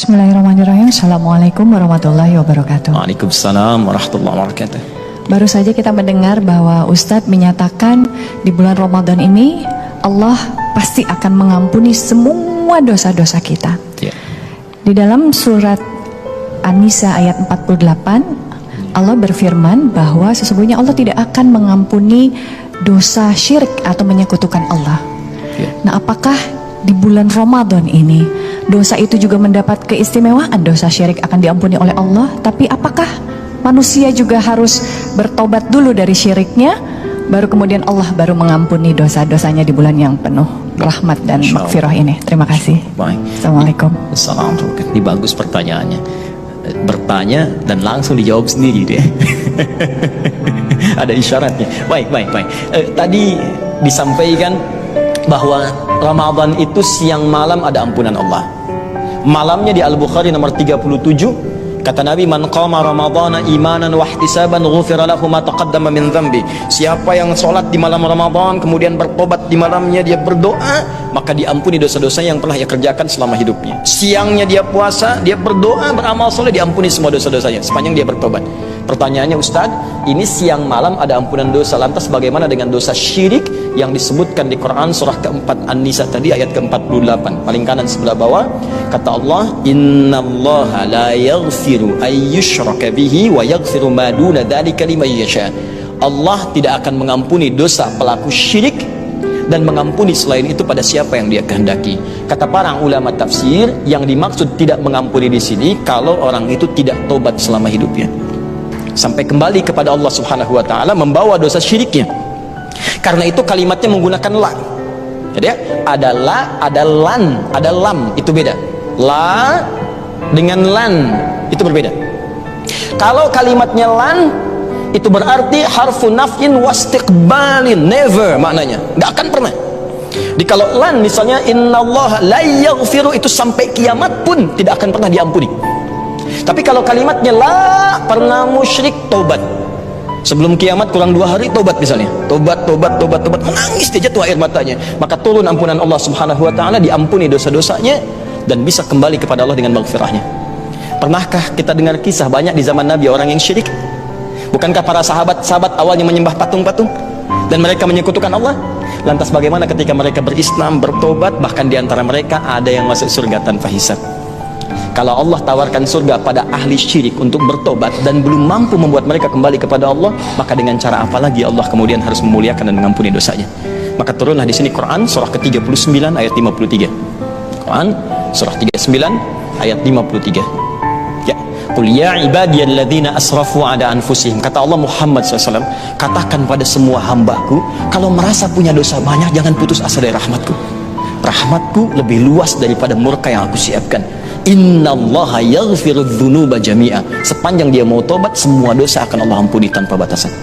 Bismillahirrahmanirrahim. Assalamualaikum warahmatullahi wabarakatuh. Waalaikumsalam warahmatullahi wabarakatuh. Baru saja kita mendengar bahwa Ustadz menyatakan di bulan Ramadan ini Allah pasti akan mengampuni semua dosa-dosa kita. Ya. Di dalam surat An-Nisa ayat 48 Allah berfirman bahwa sesungguhnya Allah tidak akan mengampuni dosa syirik atau menyekutukan Allah. Ya. Nah, apakah di bulan Ramadan ini dosa itu juga mendapat keistimewaan? Dosa syirik akan diampuni oleh Allah, tapi apakah manusia juga harus bertobat dulu dari syiriknya, baru kemudian Allah baru mengampuni dosa-dosanya di bulan yang penuh rahmat dan makfirah ini? Terima kasih. Baik. Assalamualaikum. Assalamualaikum. Ini bagus pertanyaannya. Bertanya dan langsung dijawab sendiri dia. Ada isyaratnya. Baik. Tadi disampaikan bahwa Ramadan itu siang malam ada ampunan Allah. Malamnya di Al-Bukhari nomor 37 kata Nabi, man qama ramadhana imanan wa ihtisaban ghufira lahu ma taqaddama min dhanbi. Siapa yang sholat di malam Ramadan kemudian bertobat di malamnya, dia berdoa, maka diampuni dosa-dosa yang pernah ia kerjakan selama hidupnya. Siangnya dia puasa, dia berdoa, beramal soleh, diampuni semua dosa-dosanya sepanjang dia bertobat. Pertanyaannya, Ustadz, ini siang malam ada ampunan dosa, lantas bagaimana dengan dosa syirik yang disebutkan di Quran surah keempat An-Nisa tadi ayat ke-48 paling kanan sebelah bawah? Kata Allah, innallaha la yaghfiru ayyushraka bihi wa yaghfiru ma duna dzalika liman yasha. Allah tidak akan mengampuni dosa pelaku syirik dan mengampuni selain itu pada siapa yang dia kehendaki. Kata para ulama tafsir, yang dimaksud tidak mengampuni di sini kalau orang itu tidak tobat selama hidupnya, sampai kembali kepada Allah Subhanahu wa taala, membawa dosa syiriknya. Karena itu kalimatnya menggunakan la. Jadi ada la, ada lan, ada lam, itu beda. La dengan lan itu berbeda. Kalau kalimatnya lan, itu berarti harfu nafyin wastiqbalin, never maknanya, nggak akan pernah. Di kalau lan misalnya innallaha la yaghfiru, itu sampai kiamat pun tidak akan pernah diampuni. Tapi kalau kalimatnya la, pernah musyrik, tobat sebelum kiamat kurang 2 hari, tobat misalnya, tobat, menangis dia jatuh air matanya, maka turun ampunan Allah Subhanahu wa taala, diampuni dosa-dosanya dan bisa kembali kepada Allah dengan maghfirahnya. Pernahkah kita dengar kisah banyak di zaman Nabi orang yang syirik? Bukankah para sahabat awalnya menyembah patung-patung dan mereka menyekutukan Allah? Lantas bagaimana ketika mereka berislam, bertobat, bahkan di antara mereka ada yang masuk surga tanpa hisab? Kalau Allah tawarkan surga pada ahli syirik untuk bertobat dan belum mampu membuat mereka kembali kepada Allah, maka dengan cara apa lagi Allah kemudian harus memuliakan dan mengampuni dosanya? Maka turunlah di sini Quran surah ke-39 ayat 53. Quran surah 39 ayat 53. Ya, qul ya ibadiyalladzina asrafu ala anfusihim. Kata Allah Muhammad SAW, katakan pada semua hambaku, kalau merasa punya dosa banyak, jangan putus asa dari rahmatku. Rahmatku lebih luas daripada murka yang aku siapkan. Innallaha yaghfiru dzunuba jami'a. Sepanjang dia mau tobat, semua dosa akan Allah ampuni tanpa batasan.